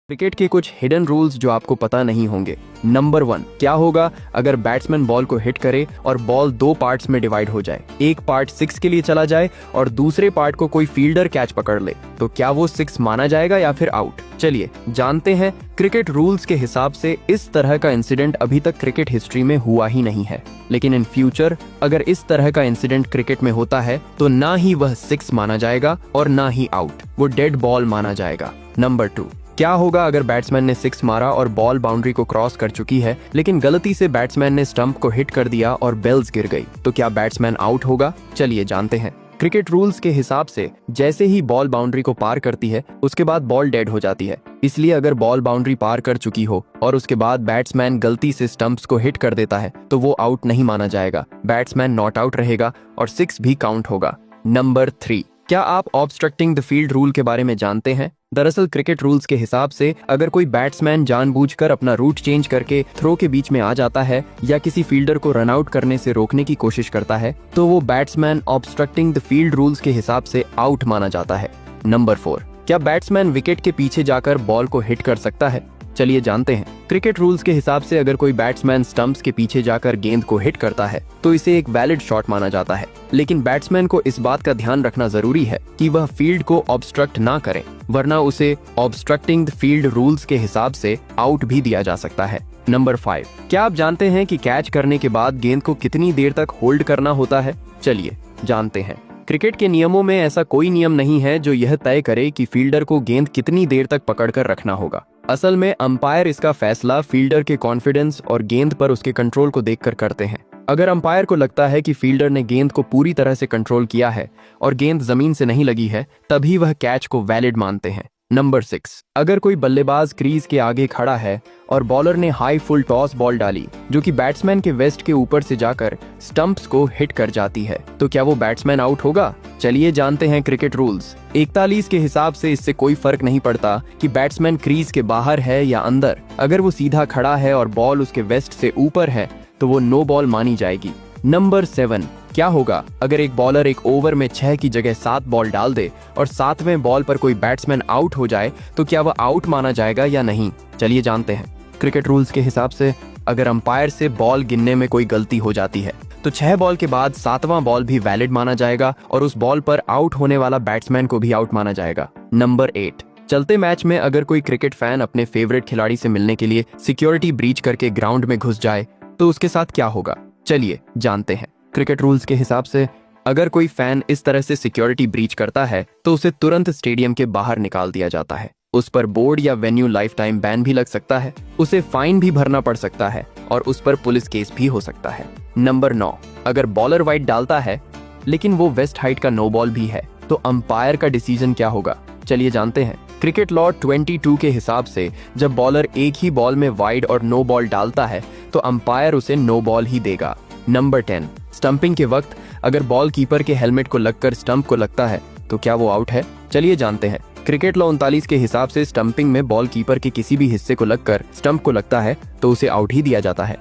Cricket के कुछ hidden rules जो आपको पता नहीं होंगे। नंबर 1, क्या होगा अगर बैट्समैन बॉल को हिट करे और बॉल दो पार्ट्स में डिवाइड हो जाए, एक पार्ट 6 के लिए चला जाए और दूसरे पार्ट को कोई फील्डर कैच पकड़ ले, तो क्या वो 6 माना जाएगा या फिर आउट? चलिए जानते हैं। क्रिकेट रूल्स के हिसाब से इस तरह का इंसिडेंट अभी तक क्रिकेट हिस्ट्री में हुआ ही नहीं है, लेकिन इन फ्यूचर अगर इस तरह का इंसिडेंट क्रिकेट में होता है तो ना ही वह 6 माना जाएगा और ना ही आउट, वो डेड बॉल माना जाएगा। नंबर 2, क्या होगा अगर बैट्समैन ने 6 मारा और बॉल बाउंड्री को क्रॉस कर चुकी है, लेकिन गलती से बैट्समैन ने स्टंप को हिट कर दिया और बेल्स गिर गई, तो क्या बैट्समैन आउट होगा? चलिए जानते हैं। क्रिकेट रूल्स के हिसाब से जैसे ही बॉल बाउंड्री को पार करती है उसके बाद बॉल डेड हो जाती है, इसलिए अगर बॉल बाउंड्री पार कर चुकी हो और उसके बाद बैट्समैन गलती से स्टंप्स को हिट कर देता है तो वो आउट नहीं माना जाएगा, बैट्समैन नॉट आउट रहेगा और 6 भी काउंट होगा। नंबर 3, क्या आप ऑब्स्ट्रक्टिंग द फील्ड रूल के बारे में जानते हैं? दरअसल क्रिकेट रूल्स के हिसाब से अगर कोई बैट्समैन जानबूझकर अपना रूट चेंज करके थ्रो के बीच में आ जाता है या किसी फील्डर को रन आउट करने से रोकने की कोशिश करता है तो वो batsman obstructing the field rules के हिसाब से आउट माना जाता है। नंबर 4, क्या बैट्समैन विकेट के पीछे जाकर बॉल को हिट कर सकता है? चलिए जानते हैं। क्रिकेट रूल्स के हिसाब से अगर कोई बैट्समैन स्टंप्स के पीछे जाकर गेंद को हिट करता है तो इसे एक वैलिड शॉट माना जाता है, लेकिन बैट्समैन को इस बात का ध्यान रखना जरूरी है कि वह फील्ड को ऑब्स्ट्रक्ट ना करें, वरना उसे ऑब्स्ट्रक्टिंग द फील्ड रूल्स के हिसाब से आउट भी दिया जा सकता है। नंबर 5, क्या आप जानते हैं कि कैच करने के बाद गेंद को कितनी देर तक होल्ड करना होता है? चलिए जानते हैं। क्रिकेट के नियमों में ऐसा कोई नियम नहीं है जो यह तय करे कि फील्डर को गेंद कितनी देर तक पकड़कर रखना होगा। असल में अंपायर इसका फैसला फील्डर के कॉन्फिडेंस और गेंद पर उसके कंट्रोल को देखकर करते हैं। अगर अंपायर को लगता है कि फील्डर ने गेंद को पूरी तरह से कंट्रोल किया है और गेंद जमीन से नहीं लगी है, तभी वह कैच को वैलिड मानते हैं। नंबर 6, अगर कोई बल्लेबाज क्रीज के आगे खड़ा है और बॉलर ने हाई फुल टॉस बॉल डाली जो कि बैट्समैन के वेस्ट के ऊपर से जाकर स्टंप्स को हिट कर जाती है, तो क्या वो बैट्समैन आउट होगा? चलिए जानते हैं क्रिकेट रूल्स। 41 के हिसाब से इससे कोई फर्क नहीं पड़ता कि बैट्समैन क्रीज के बाहर है या अंदर, अगर वो सीधा खड़ा है और बॉल उसके वेस्ट से ऊपर है तो वो नो बॉल मानी जाएगी। नंबर 7, क्या होगा अगर एक बॉलर एक ओवर में 6 की जगह 7 बॉल डाल दे और 7वें बॉल पर कोई बैट्समैन आउट हो जाए, तो क्या वह आउट माना जाएगा या नहीं? चलिए जानते हैं। क्रिकेट रूल्स के हिसाब से अगर अंपायर से बॉल गिनने में कोई गलती हो जाती है तो 6 बॉल के बाद 7वां बॉल भी वैलिड माना जाएगा और उस बॉल पर आउट होने वाला बैट्समैन को भी आउट माना जाएगा। नंबर 8, चलते मैच में अगर कोई क्रिकेट फैन अपने फेवरेट खिलाड़ी से मिलने के लिए सिक्योरिटी ब्रीच करके ग्राउंड में घुस जाए तो उसके साथ क्या होगा? चलिए जानते हैं। क्रिकेट रूल्स के हिसाब से अगर कोई फैन इस तरह से सिक्योरिटी ब्रीच करता है तो उसे तुरंत स्टेडियम के बाहर निकाल दिया जाता है। उस पर बोर्ड या वेन्यू लाइफ टाइम बैन भी लग सकता है, उसे फाइन भी भरना पड़ सकता है और उस पर पुलिस केस भी हो सकता है। नंबर 9, अगर बॉलर वाइड डालता है लेकिन वो वेस्ट हाइट का नो बॉल भी है तो अंपायर का डिसीजन क्या होगा? चलिए जानते हैं। क्रिकेट लॉ 22 के हिसाब से जब बॉलर एक ही बॉल में वाइड और नो बॉल डालता है तो अंपायर उसे नो बॉल ही देगा। नंबर 10, स्टंपिंग के वक्त अगर बॉल कीपर के हेलमेट को लगकर स्टंप को लगता है तो क्या वो आउट है? चलिए जानते हैं। क्रिकेट लॉ 39 के हिसाब से स्टंपिंग में बॉल कीपर के किसी भी हिस्से को लगकर स्टंप को लगता है तो उसे आउट ही दिया जाता है।